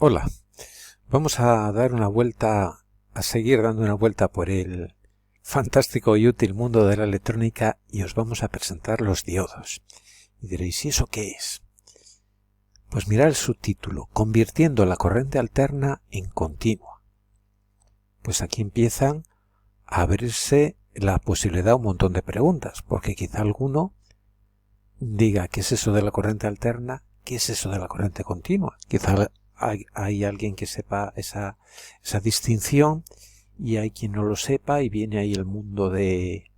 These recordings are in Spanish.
Hola, vamos a dar una vuelta, a seguir dando una vuelta por el fantástico y útil mundo de la electrónica y os vamos a presentar los diodos. Y diréis, ¿y eso qué es? Pues mirad el subtítulo, convirtiendo la corriente alterna en continua. Pues aquí empiezan a abrirse la posibilidad de un montón de preguntas, porque quizá alguno diga, ¿qué es eso de la corriente alterna? ¿Qué es eso de la corriente continua? Quizá hay alguien que sepa esa distinción y hay quien no lo sepa y viene ahí el mundo de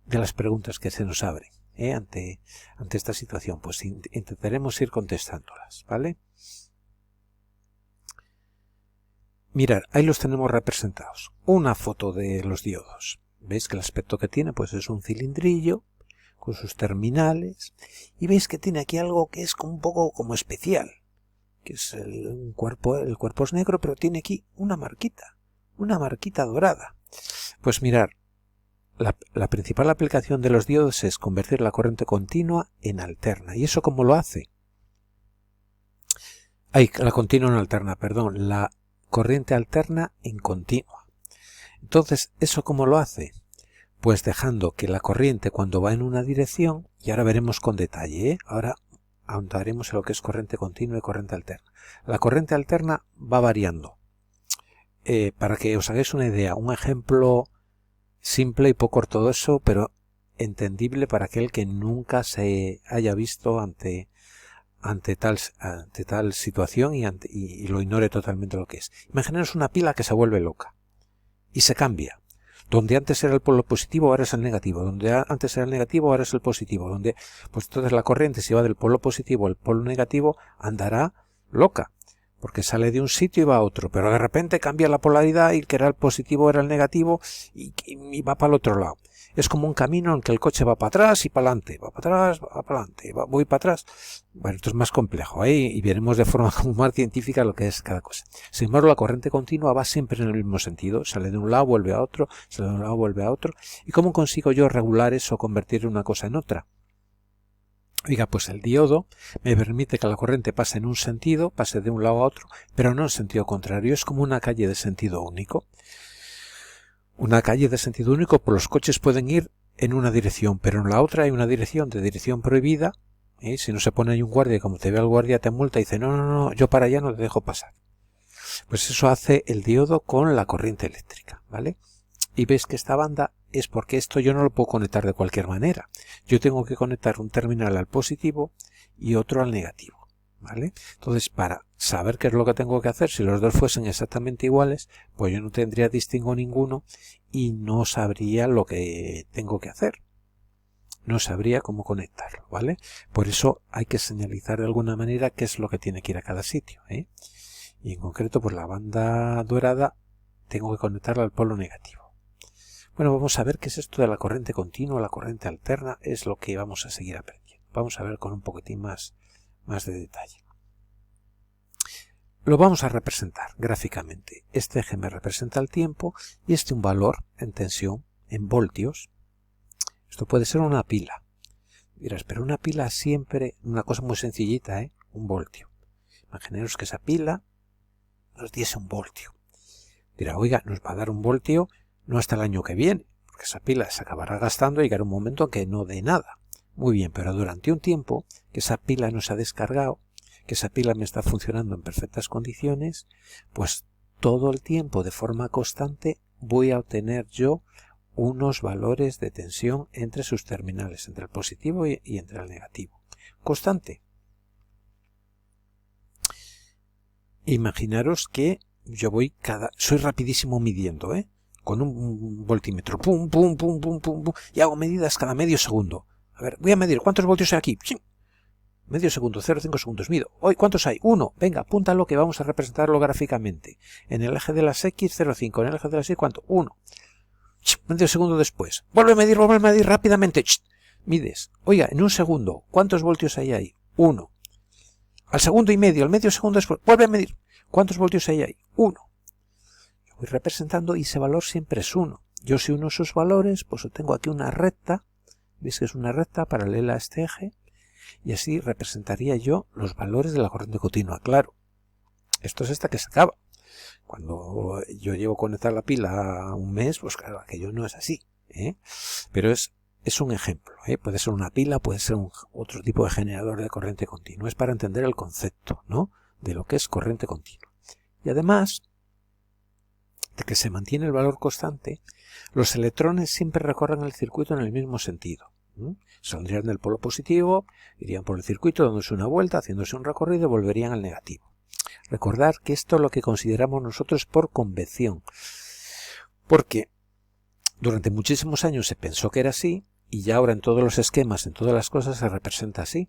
las preguntas que se nos abren ante esta situación. Pues intentaremos ir contestándolas, ¿vale? Mirad, ahí los tenemos representados. Una foto de los diodos. ¿Veis que el aspecto que tiene? Pues es un cilindrillo con sus terminales y veis que tiene aquí algo que es un poco como especial, que es el cuerpo es negro, pero tiene aquí una marquita dorada. Pues mirar, la principal aplicación de los diodos es convertir la corriente continua en alterna. ¿Y eso cómo lo hace? La continua en alterna, perdón, la corriente alterna en continua. Entonces, ¿eso cómo lo hace? Pues dejando que la corriente cuando va en una dirección, y ahora veremos con detalle, ahora ahondaremos en lo que es corriente continua y corriente alterna. La corriente alterna va variando. Para que os hagáis una idea, un ejemplo simple y poco ortodoxo, pero entendible para aquel que nunca se haya visto ante tal situación y lo ignore totalmente lo que es. Imaginaos una pila que se vuelve loca y se cambia. Donde antes era el polo positivo, ahora es el negativo. Donde antes era el negativo, ahora es el positivo. Pues entonces la corriente, si va del polo positivo al polo negativo, andará loca. Porque sale de un sitio y va a otro. Pero de repente cambia la polaridad y el que era el positivo era el negativo y va para el otro lado. Es como un camino en que el coche va para atrás y para adelante. Va para atrás, va para adelante, voy para atrás. Bueno, esto es más complejo, y veremos de forma como más científica lo que es cada cosa. Sin embargo, la corriente continua va siempre en el mismo sentido. Sale de un lado, vuelve a otro, sale de un lado, vuelve a otro. ¿Y cómo consigo yo regular eso, convertir una cosa en otra? Oiga, pues el diodo me permite que la corriente pase en un sentido, pase de un lado a otro, pero no en sentido contrario. Es como una calle de sentido único. Una calle de sentido único, pues los coches pueden ir en una dirección, pero en la otra hay una dirección de dirección prohibida. Si no se pone ahí un guardia y como te ve el guardia te multa y dice no, yo para allá no te dejo pasar. Pues eso hace el diodo con la corriente eléctrica, ¿vale? Y veis que esta banda es porque esto yo no lo puedo conectar de cualquier manera. Yo tengo que conectar un terminal al positivo y otro al negativo, ¿vale? Entonces, para saber qué es lo que tengo que hacer, si los dos fuesen exactamente iguales, pues yo no tendría distingo ninguno y no sabría lo que tengo que hacer. No sabría cómo conectarlo, ¿vale? Por eso hay que señalizar de alguna manera qué es lo que tiene que ir a cada sitio, Y en concreto, pues la banda dorada tengo que conectarla al polo negativo. Bueno, vamos a ver qué es esto de la corriente continua, la corriente alterna, es lo que vamos a seguir aprendiendo. Vamos a ver con un poquitín más de detalle. Lo vamos a representar gráficamente. Este eje me representa el tiempo y un valor en tensión, en voltios. Esto puede ser una pila. Dirás, pero una pila siempre, una cosa muy sencillita, un voltio. Imaginaros que esa pila nos diese un voltio. Dirá, oiga, nos va a dar un voltio no hasta el año que viene, porque esa pila se acabará gastando y llegará un momento en que no dé nada. Muy bien, pero durante un tiempo que esa pila no se ha descargado, que esa pila me está funcionando en perfectas condiciones, pues todo el tiempo de forma constante voy a obtener yo unos valores de tensión entre sus terminales, entre el positivo y entre el negativo. Constante. Imaginaros que yo soy rapidísimo midiendo, con un voltímetro, pum, pum, pum, pum, pum, pum, y hago medidas cada medio segundo. A ver, voy a medir, ¿cuántos voltios hay aquí? ¡Sim! Medio segundo, 0,5 segundos, mido. Hoy, ¿cuántos hay? 1. Venga, apúntalo que vamos a representarlo gráficamente. En el eje de las X, 0,5. En el eje de las Y, ¿cuánto? 1. Medio segundo después. Vuelve a medir rápidamente. Mides. Oiga, en un segundo, ¿cuántos voltios hay ahí? 1. Al segundo y medio, al medio segundo después, vuelve a medir. ¿Cuántos voltios hay ahí? 1. Yo voy representando y ese valor siempre es 1. Yo si uno esos valores, pues tengo aquí una recta. ¿Veis que es una recta paralela a este eje? Y así representaría yo los valores de la corriente continua. Claro, Esto es hasta que se acaba. Cuando yo llevo conectada la pila un mes, pues claro, aquello no es así, ¿eh? Pero es un ejemplo, ¿eh? Puede ser una pila, puede ser otro tipo de generador de corriente continua. Es para entender el concepto, ¿no?, de lo que es corriente continua. Y además de que se mantiene el valor constante, los electrones siempre recorren el circuito en el mismo sentido. Saldrían del polo positivo, irían por el circuito dándose una vuelta, haciéndose un recorrido y volverían al negativo. Recordar que esto es lo que consideramos nosotros por convección, porque durante muchísimos años se pensó que era así y ya ahora en todos los esquemas, en todas las cosas se representa así.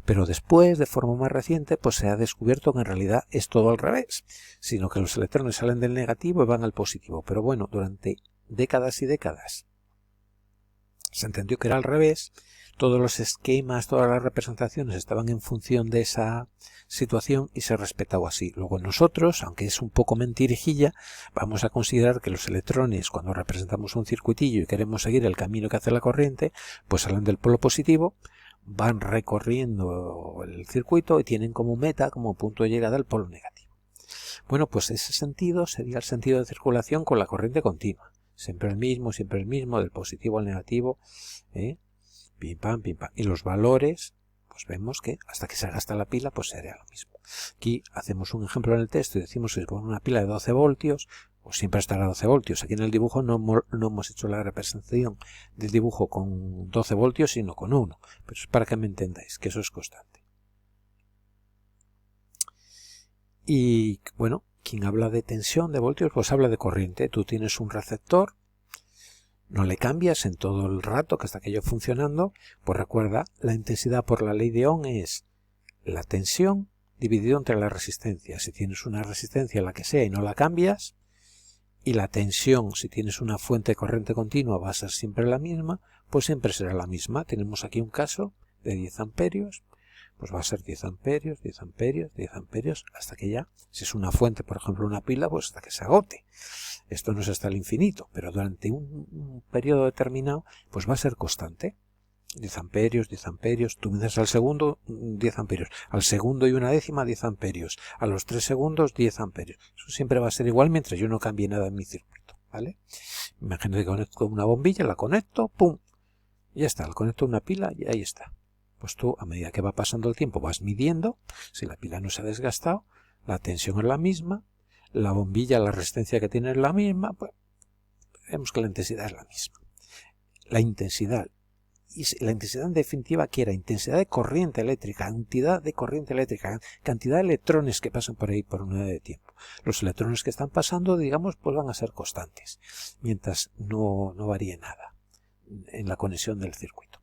Pero después, de forma más reciente, pues se ha descubierto que en realidad es todo al revés, sino que los electrones salen del negativo y van al positivo. Pero bueno, durante décadas y décadas se entendió que era al revés. Todos los esquemas, todas las representaciones estaban en función de esa situación y se respetaba así. Luego nosotros, aunque es un poco mentirijilla, vamos a considerar que los electrones, cuando representamos un circuitillo y queremos seguir el camino que hace la corriente, pues salen del polo positivo, van recorriendo el circuito y tienen como meta, como punto de llegada, el polo negativo. Bueno, pues ese sentido sería el sentido de circulación con la corriente continua. Siempre el mismo, del positivo al negativo, pim pam, pim pam. Y los valores, pues vemos que hasta que se gasta la pila, pues sería lo mismo. Aquí hacemos un ejemplo en el texto y decimos que con una pila de 12 voltios, pues siempre estará a 12 voltios. Aquí en el dibujo no hemos hecho la representación del dibujo con 12 voltios, sino con 1. Pero es para que me entendáis que eso es constante. Y bueno, quien habla de tensión, de voltios, pues habla de corriente. Tú tienes un receptor, no le cambias en todo el rato que está aquello funcionando, pues recuerda, la intensidad por la ley de Ohm es la tensión dividido entre la resistencia. Si tienes una resistencia, la que sea, y no la cambias, y la tensión, si tienes una fuente de corriente continua, va a ser siempre la misma, pues siempre será la misma. Tenemos aquí un caso de 10 amperios, pues va a ser 10 amperios, 10 amperios, 10 amperios, hasta que ya, si es una fuente, por ejemplo una pila, pues hasta que se agote. Esto no es hasta el infinito, pero durante un periodo determinado, pues va a ser constante. 10 amperios, 10 amperios, tú mides al segundo 10 amperios, al segundo y una décima 10 amperios, a los 3 segundos 10 amperios. Eso siempre va a ser igual mientras yo no cambie nada en mi circuito, ¿vale? Imagínate que conecto una bombilla, la conecto, pum, ya está, la conecto a una pila y ahí está. Pues tú, a medida que va pasando el tiempo, vas midiendo, si la pila no se ha desgastado, la tensión es la misma, la bombilla, la resistencia que tiene es la misma, pues vemos que la intensidad es la misma. La intensidad en definitiva, ¿qué era? Intensidad de corriente eléctrica, cantidad de corriente eléctrica, cantidad de electrones que pasan por ahí por una unidad de tiempo. Los electrones que están pasando, digamos, pues van a ser constantes, mientras no varíe nada en la conexión del circuito.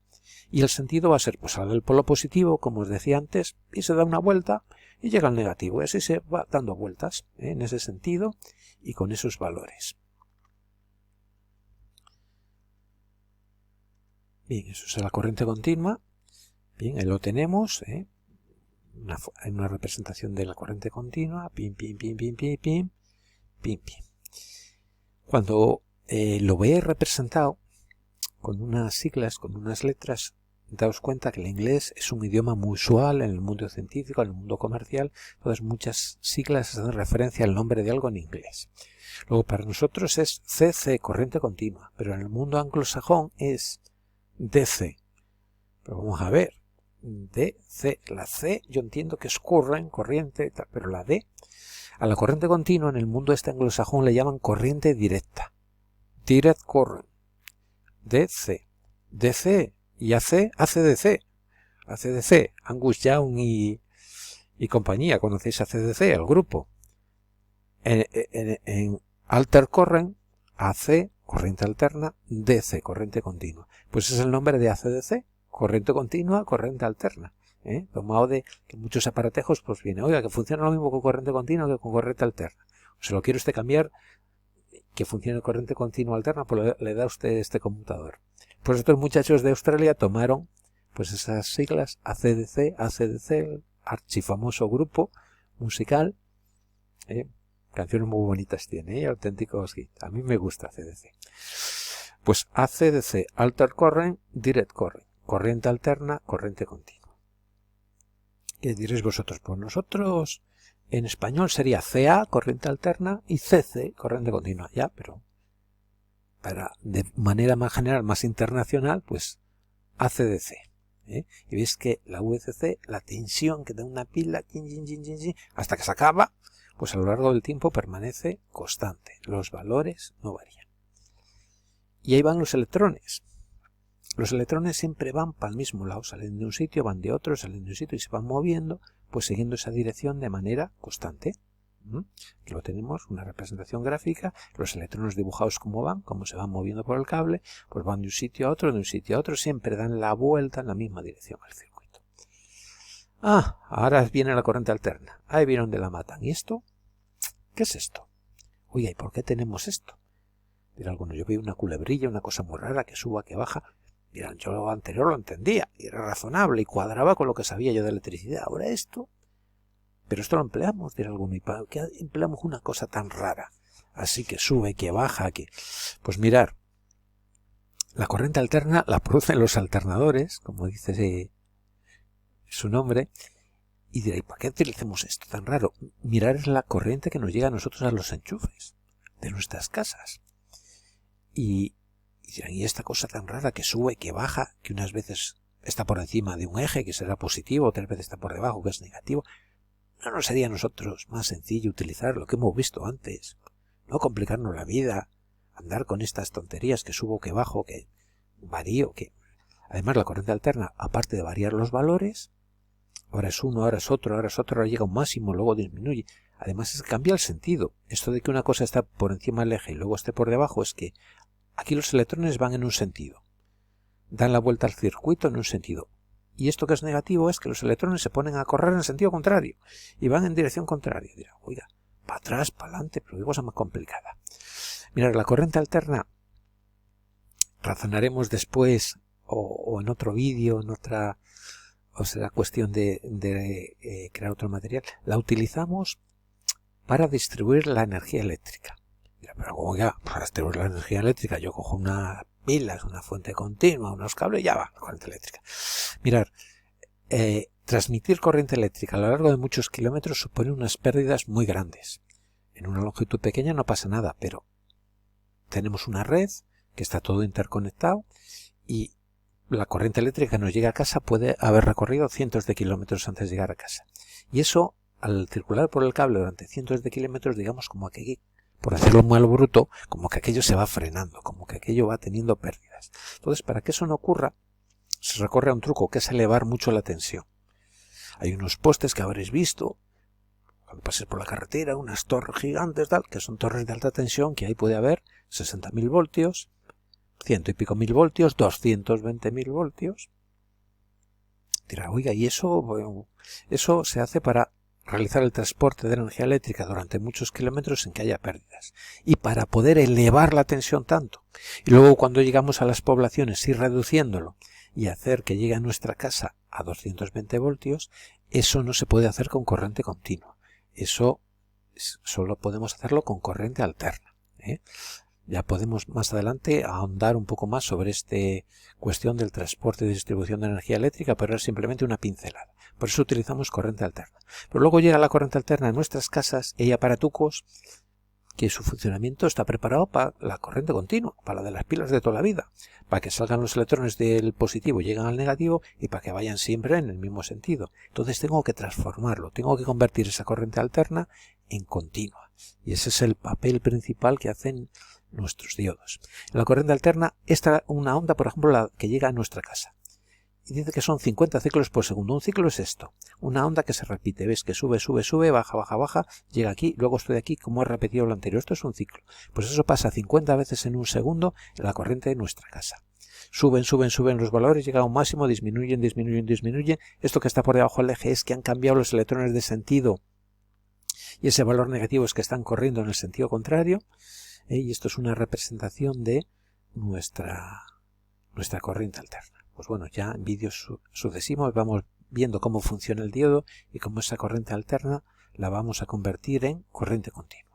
Y el sentido va a ser, pues sale del polo positivo, como os decía antes, y se da una vuelta y llega al negativo. Y así se va dando vueltas, en ese sentido y con esos valores. Bien, eso es la corriente continua. Bien, ahí lo tenemos, una representación de la corriente continua. Pim, pim, pim, pim, pim, pim, pim, pim. Cuando lo veis representado con unas siglas, con unas letras, daos cuenta que el inglés es un idioma muy usual en el mundo científico, en el mundo comercial. Entonces muchas siglas hacen referencia al nombre de algo en inglés. Luego para nosotros es CC, corriente continua, pero en el mundo anglosajón es DC. Pero vamos a ver, DC, la C yo entiendo que es corriente, pero la D, a la corriente continua en el mundo anglosajón le llaman corriente directa, direct current. DC, DC y AC, ACDC, Angus Young y compañía, conocéis ACDC, el grupo. En alter current, AC, corriente alterna, DC, corriente continua. Pues es el nombre de ACDC, corriente continua, corriente alterna. Tomado de que muchos aparatejos pues viene, oiga, que funciona lo mismo con corriente continua que con corriente alterna. O se lo quiere usted cambiar, que funcione corriente continua alterna, pues le da usted este conmutador. Pues estos muchachos de Australia tomaron pues esas siglas ACDC, el archifamoso grupo musical, canciones muy bonitas tiene, auténticos hits. A mí me gusta ACDC. Pues ACDC, alter current, direct current, corriente alterna, corriente continua. ¿Qué diréis vosotros? Pues nosotros en español sería CA, corriente alterna, y CC, corriente continua, ya, pero de manera más general, más internacional, pues ACDC. Y veis que la VCC, la tensión que da una pila, hasta que se acaba, pues a lo largo del tiempo permanece constante. Los valores no varían. Y ahí van los electrones. Los electrones siempre van para el mismo lado, salen de un sitio, van de otro, salen de un sitio y se van moviendo, pues siguiendo esa dirección de manera constante. Aquí lo tenemos, una representación gráfica, los electrones dibujados como se van moviendo por el cable, pues van de un sitio a otro, siempre dan la vuelta en la misma dirección al circuito. Ahora viene la corriente alterna, ahí viene donde la matan. ¿Y esto? ¿Qué es esto? Oye, ¿y por qué tenemos esto? Dirá alguno, yo veo una culebrilla, una cosa muy rara que suba, que baja. Dirán, yo lo anterior lo entendía, y era razonable y cuadraba con lo que sabía yo de electricidad. Ahora esto... Pero esto lo empleamos, dirá alguno, ¿y para qué empleamos una cosa tan rara? Así que sube, que baja, que... Pues mirar, la corriente alterna la producen los alternadores, como dice su nombre, y dirá, ¿y para qué utilicemos esto tan raro? Mirar es la corriente que nos llega a nosotros a los enchufes de nuestras casas. Y dirán, ¿y esta cosa tan rara que sube, que baja, que unas veces está por encima de un eje, que será positivo, otras veces está por debajo, que es negativo? ¿No nos sería a nosotros más sencillo utilizar lo que hemos visto antes? No complicarnos la vida, andar con estas tonterías que subo, que bajo, que varío, que... Además la corriente alterna, aparte de variar los valores, ahora es uno, ahora es otro, ahora llega a un máximo, luego disminuye. Además es que cambia el sentido. Esto de que una cosa está por encima del eje y luego esté por debajo es que aquí los electrones van en un sentido. Dan la vuelta al circuito en un sentido. Y esto que es negativo es que los electrones se ponen a correr en sentido contrario y van en dirección contraria. Dirá, oiga, para atrás, para adelante, pero qué cosa más complicada. Mirad, la corriente alterna, razonaremos después o en otro vídeo, en otra, o será cuestión de crear otro material, la utilizamos para distribuir la energía eléctrica. Mira, pero como ya, para distribuir la energía eléctrica yo cojo una pilas, una fuente continua, unos cables y ya va la corriente eléctrica. Mirad, transmitir corriente eléctrica a lo largo de muchos kilómetros supone unas pérdidas muy grandes. En una longitud pequeña no pasa nada, pero tenemos una red que está todo interconectado y la corriente eléctrica que nos llega a casa puede haber recorrido cientos de kilómetros antes de llegar a casa. Y eso, al circular por el cable durante cientos de kilómetros, digamos como que aquí, por hacerlo muy al bruto, como que aquello se va frenando, como que aquello va teniendo pérdidas. Entonces, para que eso no ocurra, se recurre a un truco, que es elevar mucho la tensión. Hay unos postes que habréis visto, cuando pases por la carretera, unas torres gigantes, tal, que son torres de alta tensión, que ahí puede haber 60.000 voltios, 100 y pico mil voltios, 220.000 voltios. Dirá, oiga, ¿y eso? Bueno, eso se hace para realizar el transporte de energía eléctrica durante muchos kilómetros sin que haya pérdidas y para poder elevar la tensión tanto. Y luego cuando llegamos a las poblaciones ir reduciéndolo y hacer que llegue a nuestra casa a 220 voltios, eso no se puede hacer con corriente continua. Eso solo podemos hacerlo con corriente alterna. Ya podemos más adelante ahondar un poco más sobre esta cuestión del transporte y distribución de energía eléctrica, pero es simplemente una pincelada. Por eso utilizamos corriente alterna. Pero luego llega la corriente alterna a nuestras casas y hay aparatucos que su funcionamiento está preparado para la corriente continua, para la de las pilas de toda la vida, para que salgan los electrones del positivo y lleguen al negativo y para que vayan siempre en el mismo sentido. Entonces tengo que transformarlo, tengo que convertir esa corriente alterna en continua. Y ese es el papel principal que hacen nuestros diodos. En la corriente alterna, una onda, por ejemplo, la que llega a nuestra casa. Y dice que son 50 ciclos por segundo. Un ciclo es esto, una onda que se repite. Ves que sube, sube, sube, baja, baja, baja, llega aquí, luego estoy aquí, como he repetido lo anterior. Esto es un ciclo. Pues eso pasa 50 veces en un segundo en la corriente de nuestra casa. Suben, suben, suben los valores, llega a un máximo, disminuyen, disminuyen, disminuyen. Esto que está por debajo del eje es que han cambiado los electrones de sentido y ese valor negativo es que están corriendo en el sentido contrario. Y esto es una representación de nuestra corriente alterna. Pues bueno, ya en vídeos sucesivos vamos viendo cómo funciona el diodo y cómo esa corriente alterna la vamos a convertir en corriente continua.